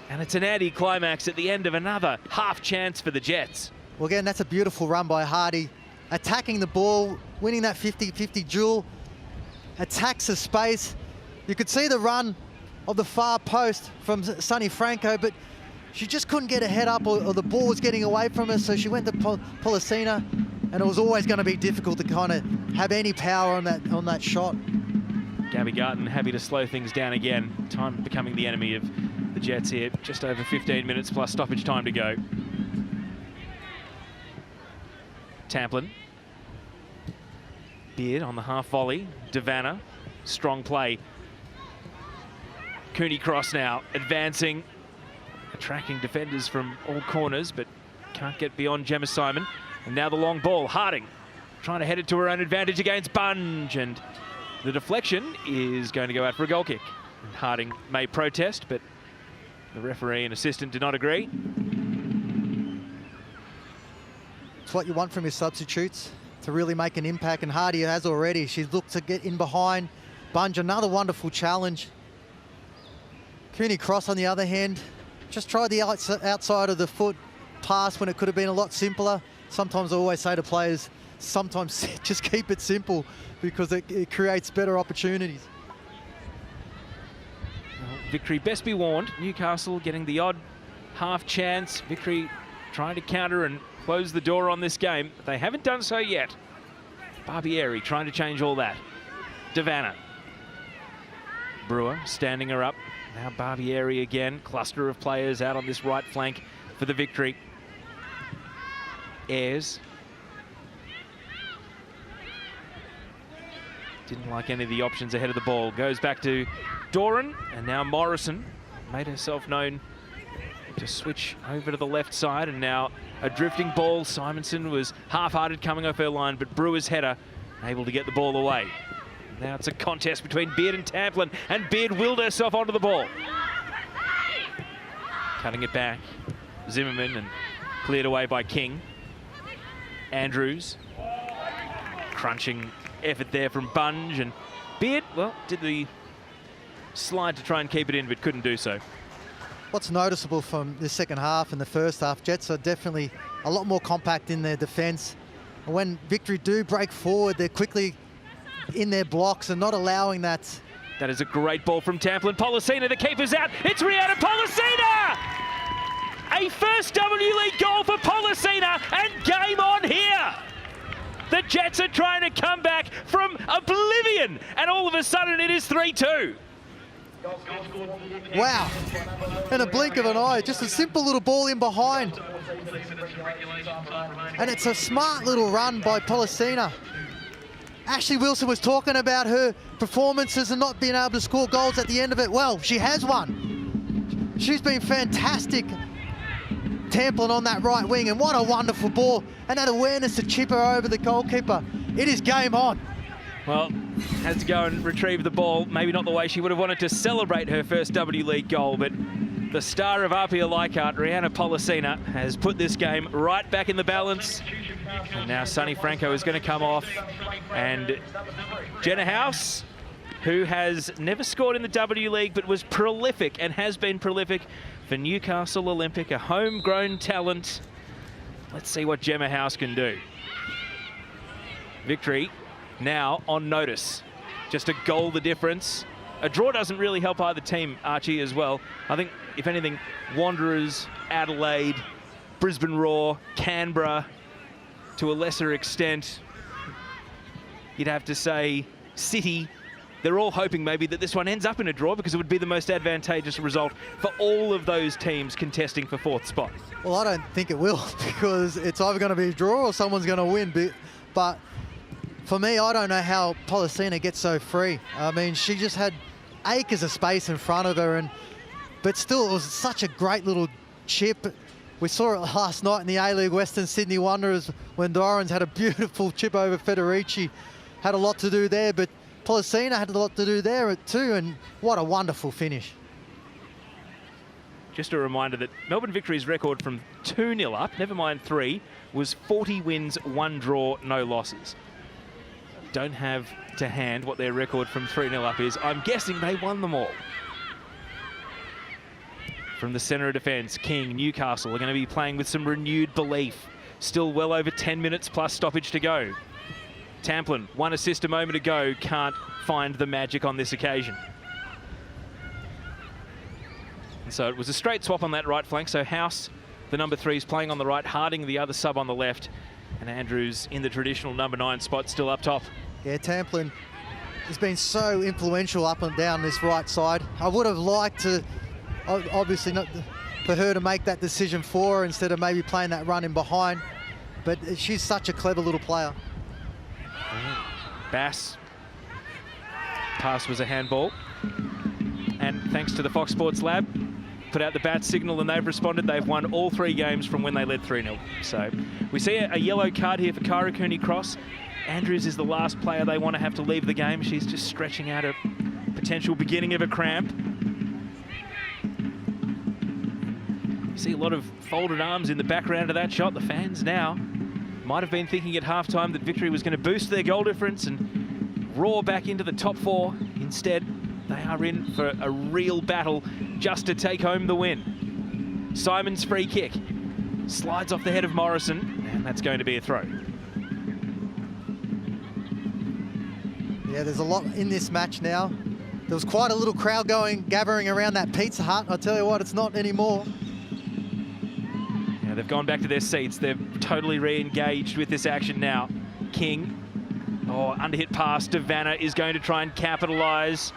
And it's an anti-climax at the end of another half chance for the Jets. Well, again, that's a beautiful run by Hardy. Attacking the ball, winning that 50-50 duel. Attacks the space. You could see the run of the far post from Sonny Franco, but she just couldn't get her head up, or the ball was getting away from her, so she went to Polissena, and it was always going to be difficult to kind of have any power on that shot. Gabby Garton happy to slow things down again. Time becoming the enemy of the Jets here. Just over 15 minutes plus stoppage time to go. Tamplin. Beard on the half volley. Devanna, strong play. Cooney Cross now advancing, attracting defenders from all corners, but can't get beyond Gemma Simon. And now the long ball. Harding trying to head it to her own advantage against Bunge, and the deflection is going to go out for a goal kick. And Harding may protest, but the referee and assistant do not agree. It's what you want from your substitutes, to really make an impact, and Hardy has already. She's looked to get in behind Bunge. Another wonderful challenge. Cooney Cross, on the other hand, just tried the outside of the foot pass when it could have been a lot simpler. Sometimes I always say to players, sometimes just keep it simple, because it creates better opportunities. Well, Victory best be warned. Newcastle getting the odd half chance. Victory trying to counter and close the door on this game. They haven't done so yet. Barbieri trying to change all that. Devanna. Brewer standing her up. Now Barbieri again. Cluster of players out on this right flank for the Victory. Ayres. Didn't like any of the options ahead of the ball. Goes back to Doran, and now Morrison made herself known to switch over to the left side, and now a drifting ball. Simonson was half-hearted coming off her line, but Brewer's header able to get the ball away. Now it's a contest between Beard and Tamplin, and Beard willed herself onto the ball. Cutting it back, Zimmerman, and Cleared away by King. Andrews. Crunching effort there from Bunge, and Beard, well, did the slide to try and keep it in, but couldn't do so. What's noticeable from the second half and the first half, Jets are definitely a lot more compact in their defence. When Victory do break forward, they're quickly in their blocks and not allowing that. That is a great ball from Tamplin. Polissena, the keeper's out. It's Rihanna Polissena! A first W League goal for Polissena, and game on here! The Jets are trying to come back from oblivion, and all of a sudden it is 3-2. Wow, in a blink of an eye, just a simple little ball in behind. And it's a smart little run by Polissena. Ashley Wilson was talking about her performances and not being able to score goals at the end of it. Well, she has one. She's been fantastic. Tamplin on that right wing, and what a wonderful ball. And that awareness to chip her over the goalkeeper. It is game on. Well, has to go and retrieve the ball. Maybe not the way she would have wanted to celebrate her first W League goal, but the star of Apia Leichhardt, Rihanna Polissena, has put this game right back in the balance. And now Sunny Franco is going to come off. And Jenna House, who has never scored in the W League, but was prolific and has been prolific for Newcastle Olympic, a homegrown talent. Let's see what Gemma House can do. Victory now on notice. Just a goal the difference. A draw doesn't really help either team, Archie, as well. I think, if anything, Wanderers, Adelaide, Brisbane Roar, Canberra, to a lesser extent, you'd have to say City. They're all hoping maybe that this one ends up in a draw, because it would be the most advantageous result for all of those teams contesting for fourth spot. Well, I don't think it will, because it's either going to be a draw or someone's going to win. But for me, I don't know how Polissena gets so free. I mean, she just had acres of space in front of her, but still it was such a great little chip. We saw it last night in the A-League Western Sydney Wanderers when Dorans had a beautiful chip over Federici. Had a lot to do there, but Polissena had a lot to do there too, and what a wonderful finish. Just a reminder that Melbourne Victory's record from 2-0 up, never mind 3, was 40 wins, 1 draw, no losses. Don't have to hand what their record from 3-0 up is. I'm guessing they won them all. From the centre of defence, King, Newcastle are going to be playing with some renewed belief. Still well over 10 minutes plus stoppage to go. Tamplin, 1 assist a moment ago, can't find the magic on this occasion. And so it was a straight swap on that right flank. So House, the number 3, is playing on the right, Harding, the other sub, on the left, and Andrews in the traditional number 9 spot, still up top. Yeah, Tamplin has been so influential up and down this right side. I would have liked to, obviously, not for her to make that decision for her instead of maybe playing that run in behind. But she's such a clever little player. Bass. Pass was a handball. And thanks to the Fox Sports Lab, put out the bat signal and they've responded. They've won all 3 games from when they led 3-0. So we see a yellow card here for Kyra Cooney-Cross. Andrews is the last player they want to have to leave the game. She's just stretching out a potential beginning of a cramp. You see a lot of folded arms in the background of that shot. The fans now might have been thinking at halftime that Victory was going to boost their goal difference and roar back into the top 4. Instead, they are in for a real battle just to take home the win. Simon's free kick slides off the head of Morrison, and that's going to be a throw. Yeah, there's a lot in this match now. There was quite a little crowd gathering around that Pizza Hut. I'll tell you what, it's not anymore. Yeah, they've gone back to their seats. They're totally re-engaged with this action now. King, underhit pass to Vanna, is going to try and capitalise.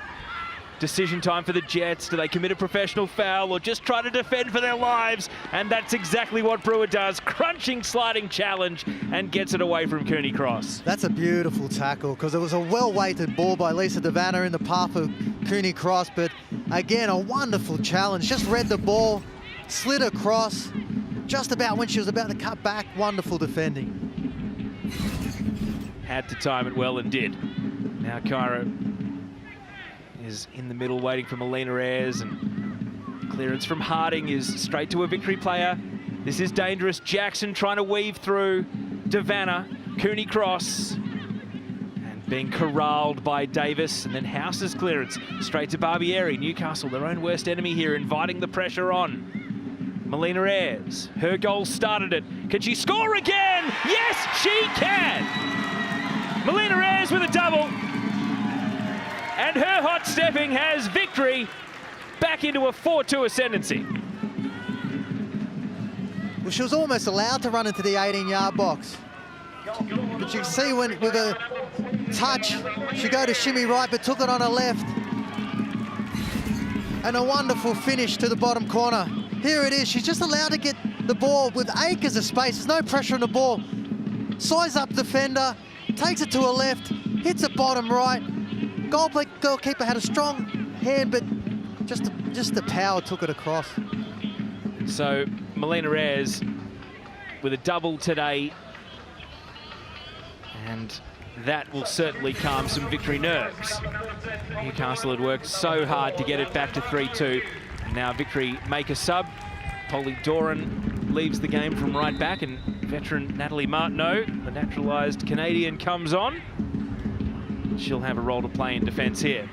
Decision time for the Jets. Do they commit a professional foul or just try to defend for their lives? And that's exactly what Brewer does. Crunching sliding challenge and gets it away from Cooney-Cross. That's a beautiful tackle, because it was a well-weighted ball by Lisa DeVanna in the path of Cooney-Cross. But again, a wonderful challenge. Just read the ball, slid across, just about when she was about to cut back. Wonderful defending. Had to time it well and did. Now Kyra is in the middle waiting for Melina Ayres, and clearance from Harding is straight to a Victory player. This is dangerous. Jackson trying to weave through. Devanna, Cooney cross. And being corralled by Davis. And then House's clearance straight to Barbieri. Newcastle, their own worst enemy here, inviting the pressure on. Melina Ayres, her goal started it. Can she score again? Yes, she can! Melina Ayres with a double. And her hot stepping has Victory back into a 4-2 ascendancy. Well, she was almost allowed to run into the 18-yard box. But you can see when, with a touch, she go to shimmy right, but took it on her left. And a wonderful finish to the bottom corner. Here it is. She's just allowed to get the ball with acres of space. There's no pressure on the ball. Size up defender, takes it to her left, hits it bottom right. Goalkeeper had a strong hand, but just the power took it across. So Melina Ayres with a double today, and that will certainly calm some Victory nerves. Newcastle had worked so hard to get it back to 3-2. Now Victory make a sub. Polly Doran leaves the game from right back, and veteran Natalie Martineau, the naturalised Canadian, comes on. She'll have a role to play in defence here.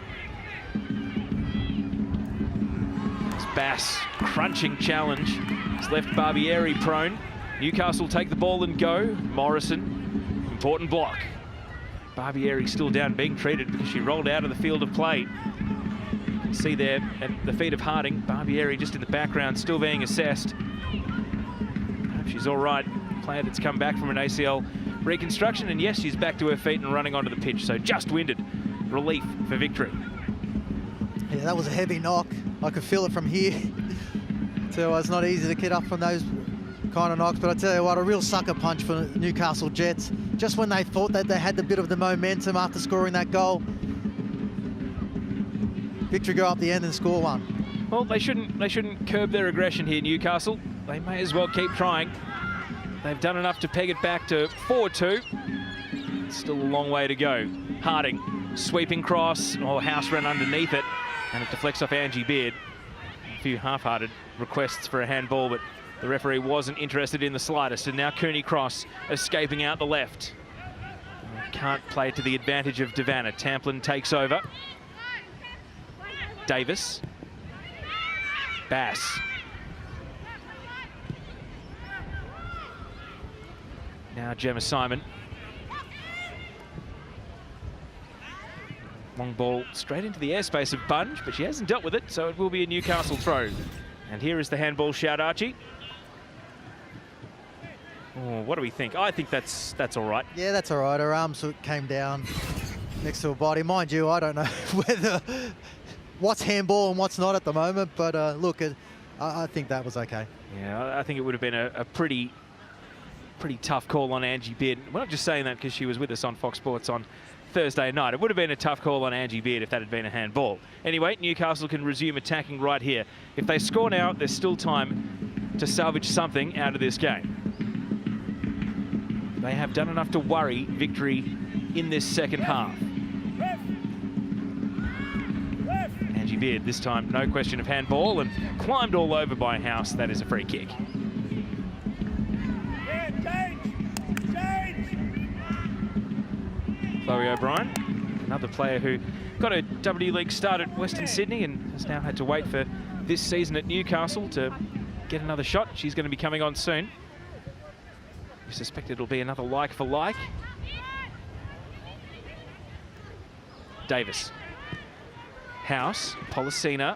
Bass, crunching challenge. It's left Barbieri prone. Newcastle take the ball and go. Morrison, important block. Barbieri still down, being treated because she rolled out of the field of play. You can see there at the feet of Harding. Barbieri just in the background, still being assessed. Hope she's all right. Player that's come back from an ACL reconstruction, and yes, she's back to her feet and running onto the pitch, so just winded. Relief for Victory. Yeah, that was a heavy knock. I could feel it from here. So it's not easy to get up from those kind of knocks, but I tell you what, a real sucker punch for Newcastle Jets. Just when they thought that they had a bit of the momentum after scoring that goal, Victory go up the end and score one. Well, they shouldn't curb their aggression here, Newcastle. They may as well keep trying. They've done enough to peg it back to 4-2. Still a long way to go. Harding, sweeping cross, or House ran underneath it, and it deflects off Angie Beard. A few half-hearted requests for a handball, but the referee wasn't interested in the slightest. And now Cooney cross escaping out the left. Can't play it to the advantage of Devanna. Tamplin takes over. Davis. Bass. Now Gemma Simon. Long ball straight into the airspace of Bunge, but she hasn't dealt with it, so it will be a Newcastle throw. And here is the handball shout, Archie. Oh, what do we think? I think that's all right. Yeah, that's all right. Her arm sort of came down next to her body. Mind you, I don't know what's handball and what's not at the moment, but look, I think that was okay. Yeah, I think it would have been a pretty tough call on Angie Beard. We're not just saying that because she was with us on Fox Sports on Thursday night. It would have been a tough call on Angie Beard if that had been a handball. Anyway, Newcastle can resume attacking right here. If they score now, there's still time to salvage something out of this game. They have done enough to worry Victory in this second half. Angie Beard, this time no question of handball, and climbed all over by House. That is a free kick. Chloe O'Brien, another player who got a W League start at Western Sydney and has now had to wait for this season at Newcastle to get another shot. She's going to be coming on soon. We suspect it'll be another like for like. Davis. House, Polissena,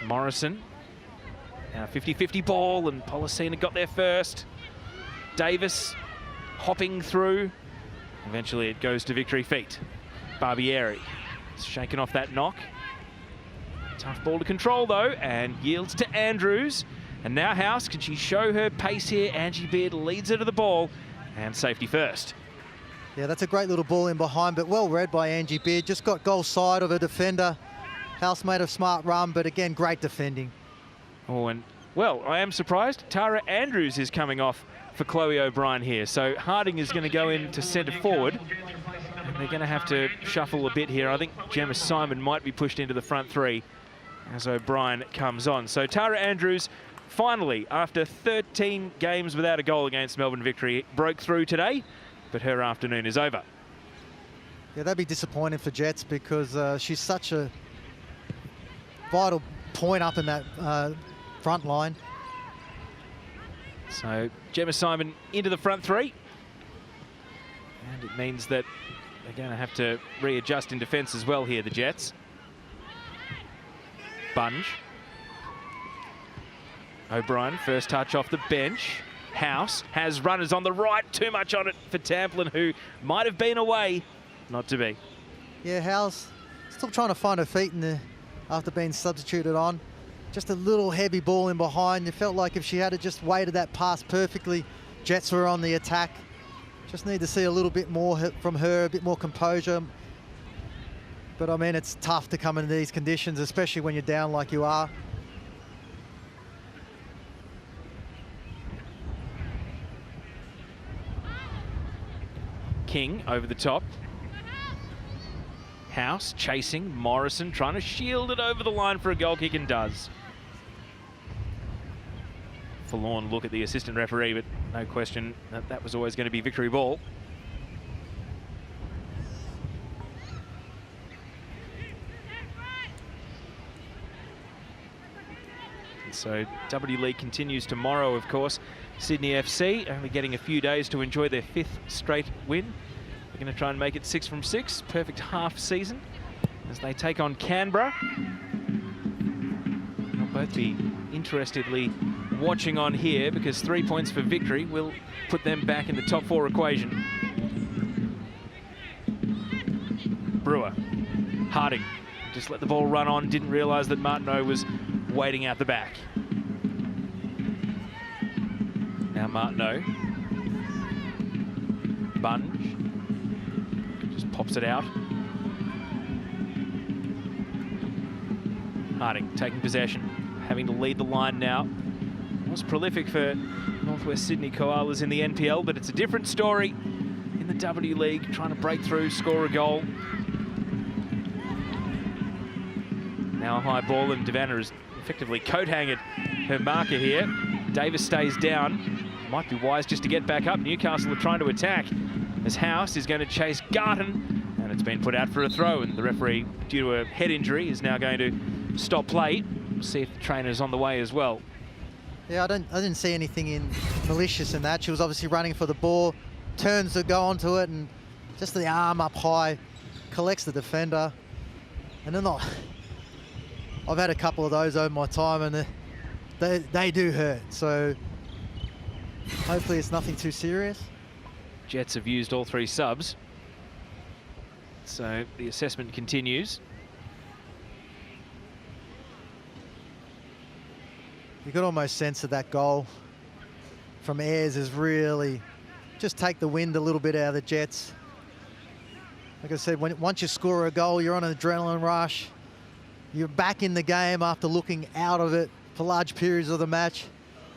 Morrison. Now 50-50 ball, and Polissena got there first. Davis hopping through. Eventually it goes to Victory feet. Barbieri shaking off that knock. Tough ball to control though, and yields to Andrews. And now House, can she show her pace here? Angie Beard leads her to the ball, and safety first. Yeah, that's a great little ball in behind, but well read by Angie Beard. Just got goal side of a defender. House made a smart run, but again, great defending. Oh, and well, I am surprised. Tara Andrews is coming off for Chloe O'Brien here. So Harding is going to go into centre forward. And they're going to have to shuffle a bit here. I think Gemma Simon might be pushed into the front three as O'Brien comes on. So Tara Andrews finally, after 13 games without a goal against Melbourne Victory, broke through today, but her afternoon is over. Yeah, that'd be disappointing for Jets because she's such a vital point up in that front line. So Gemma Simon into the front three. And it means that they're going to have to readjust in defence as well here, the Jets. Bunge. O'Brien, first touch off the bench. House has runners on the right. Too much on it for Tamplin, who might have been away. Not to be. Yeah, House still trying to find her feet after being substituted on. Just a little heavy ball in behind. It felt like if she had just weighted that pass perfectly, Jets were on the attack. Just need to see a little bit more from her, a bit more composure. But I mean, it's tough to come into these conditions, especially when you're down like you are. King over the top. House chasing, Morrison trying to shield it over the line for a goal kick and does. Forlorn look at the assistant referee, but no question that was always going to be victory ball. And so W League continues tomorrow, of course. Sydney FC only getting a few days to enjoy their 5th straight win. They're going to try and make it 6 from 6, perfect half season as they take on Canberra. They'll both be interestedly watching on here because 3 points for victory will put them back in the top 4 equation. Brewer, Harding, just let the ball run on, didn't realise that Martineau was waiting out the back. Now Martineau, Bunge, just pops it out. Harding taking possession, having to lead the line now. Was prolific for Northwest Sydney Koalas in the NPL, but it's a different story in the W League, trying to break through, score a goal. Now a high ball, and Devanna has effectively coat-hanged her marker here. Davis stays down. Might be wise just to get back up. Newcastle are trying to attack as House is going to chase Garton, and it's been put out for a throw, and the referee, due to a head injury, is now going to stop play. We'll see if the trainer's on the way as well. Yeah, I didn't see anything malicious in that. She was obviously running for the ball, turns to go onto it, and just the arm up high, collects the defender. And then I've had a couple of those over my time, and they do hurt. So hopefully it's nothing too serious. Jets have used all 3 subs, so the assessment continues. You could almost sense that goal from Ayres is really just take the wind a little bit out of the Jets. Like I said, once you score a goal, you're on an adrenaline rush. You're back in the game after looking out of it for large periods of the match,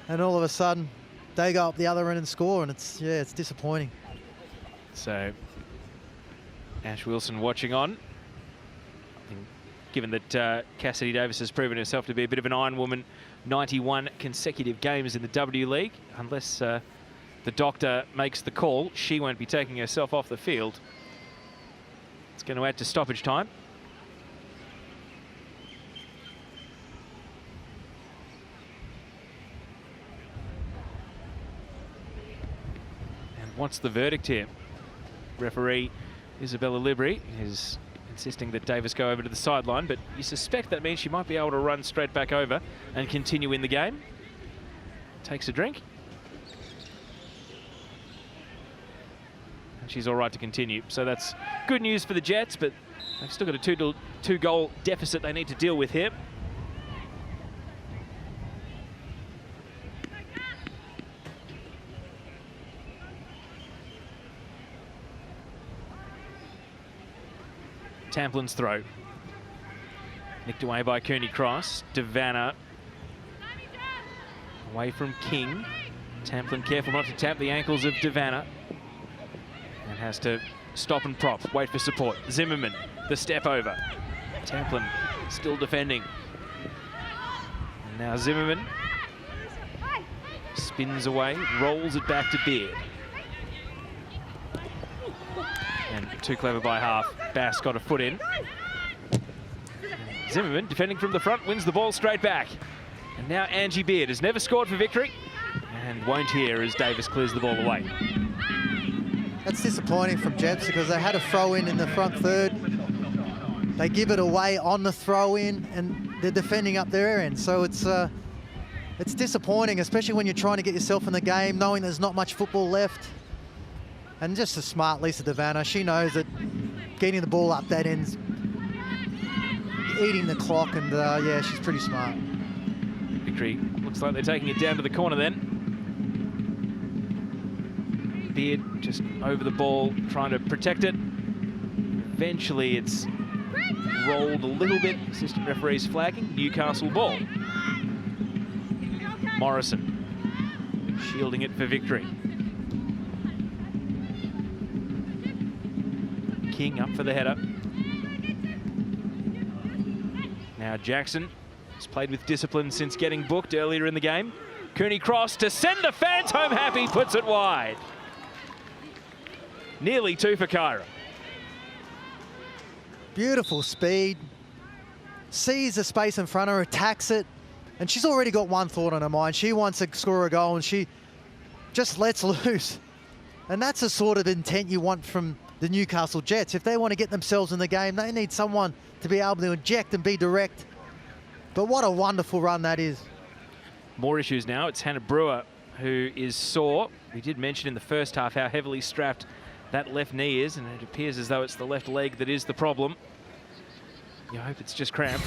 and all of a sudden they go up the other end and score, and it's disappointing. So Ash Wilson watching on. Given that Cassidy Davis has proven herself to be a bit of an iron woman, 91 consecutive games in the W League. Unless the doctor makes the call, she won't be taking herself off the field. It's going to add to stoppage time. And what's the verdict here? Referee Isabella Libri is insisting that Davis go over to the sideline, but you suspect that means she might be able to run straight back over and continue in the game. Takes a drink. And she's all right to continue. So that's good news for the Jets, but they've still got a two-goal deficit they need to deal with here. Tamplin's throw. Nicked away by Cooney Cross. Devanna away from King. Tamplin careful not to tap the ankles of Devanna. And has to stop and prop. Wait for support. Zimmerman, the step over. Tamplin still defending. And now Zimmerman Spins away, rolls it back to Beard. And too clever by half. Bass got a foot in. Zimmerman, defending from the front, wins the ball straight back. And now Angie Beard has never scored for victory and won't here as Davis clears the ball away. That's disappointing from Jets because they had a throw-in in the front third. They give it away on the throw-in and they're defending up their end. So it's disappointing, especially when you're trying to get yourself in the game, knowing there's not much football left. And just a smart Lisa Devanna. She knows that getting the ball up that end's eating the clock, and yeah, she's pretty smart. Victory looks like they're taking it down to the corner then. Beard just over the ball, trying to protect it. Eventually it's rolled a little bit. Assistant referee's flagging. Newcastle ball. Morrison shielding it for victory. King up for the header. Now Jackson has played with discipline since getting booked earlier in the game. Cooney cross to send the fans home happy, puts it wide. Nearly two for Kyra. Beautiful speed. Sees the space in front of her, attacks it, and she's already got one thought on her mind. She wants to score a goal and she just lets loose. And that's the sort of intent you want from the Newcastle Jets. If they want to get themselves in the game, they need someone to be able to inject and be direct. But what a wonderful run that is. More issues now. It's Hannah Brewer who is sore. We did mention in the first half how heavily strapped that left knee is, and it appears as though it's the left leg that is the problem. You hope it's just cramp.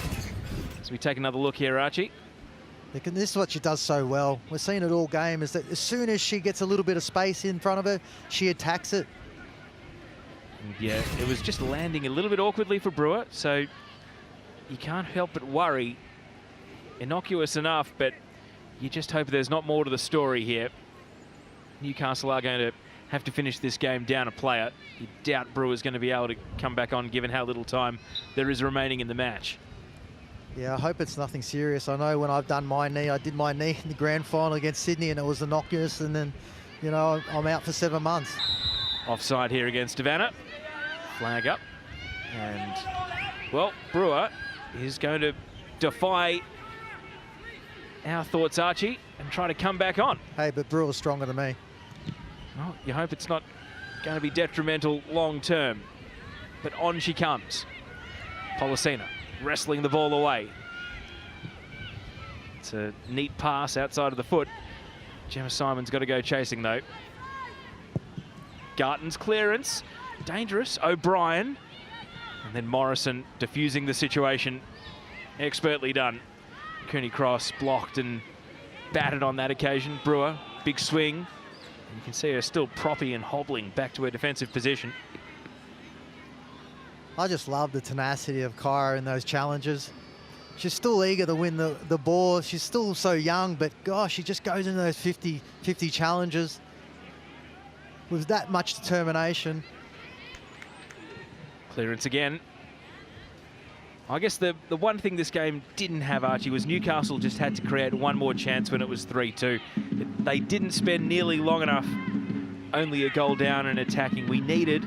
As we take another look here, Archie. This is what she does so well. We're seeing it all game, is that as soon as she gets a little bit of space in front of her, she attacks it. And yeah, it was just landing a little bit awkwardly for Brewer, so you can't help but worry. Innocuous enough, but you just hope there's not more to the story here. Newcastle are going to have to finish this game down a player. You doubt Brewer's going to be able to come back on given how little time there is remaining in the match. Yeah, I hope it's nothing serious. I know when I've done my knee, I did my knee in the grand final against Sydney and it was innocuous, and then, you know, I'm out for 7 months. Offside here against Devanna. Flag up. And, well, Brewer is going to defy our thoughts, Archie, and try to come back on. Hey, but Brewer's stronger than me. Well, you hope it's not going to be detrimental long term. But on she comes. Polissena wrestling the ball away. It's a neat pass outside of the foot. Gemma Simon's got to go chasing though. Garton's clearance. Dangerous. O'Brien. And then Morrison diffusing the situation. Expertly done. Cooney cross blocked and batted on that occasion. Brewer, big swing. You can see her still proppy and hobbling back to her defensive position. I just love the tenacity of Kyra in those challenges. She's still eager to win the ball. She's still so young, but gosh, she just goes into those 50 challenges with that much determination. Clearance again. I guess the one thing this game didn't have, Archie, was Newcastle just had to create one more chance when it was 3-2. They didn't spend nearly long enough only a goal down and attacking. We needed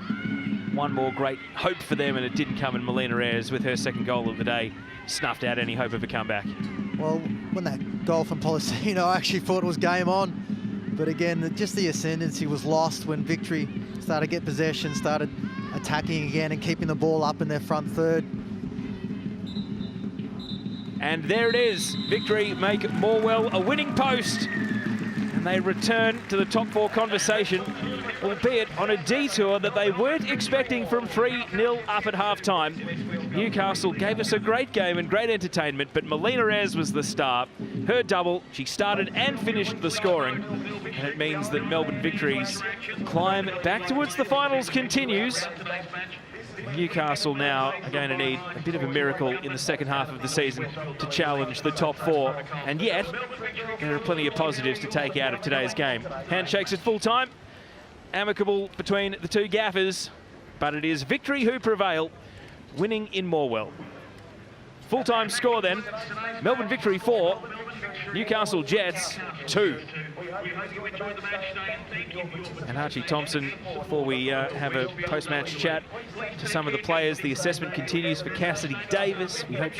one more great hope for them, and it didn't come in. Melina Ayres, with her second goal of the day, snuffed out any hope of a comeback. Well, when that goal from Polissena, I actually thought it was game on. But again, just the ascendancy was lost when Victory started to get possession, started attacking again and keeping the ball up in their front third. And there it is. Victory make Morwell a winning post. And they return to the top four conversation, albeit on a detour that they weren't expecting from 3-0 up at half-time. Newcastle gave us a great game and great entertainment, but Melina Ayres was the star. Her double, she started and finished the scoring. And it means that Melbourne Victory's climb back towards the finals continues. Newcastle now are going to need a bit of a miracle in the second half of the season to challenge the top four. And yet, there are plenty of positives to take out of today's game. Handshakes at full time, amicable between the two gaffers, but it is Victory who prevail, winning in Morwell. Full-time score then, Melbourne Victory 4, Newcastle Jets 2. And Archie Thompson, before we have a post-match chat to some of the players, the assessment continues for Cassidy Davis. We hope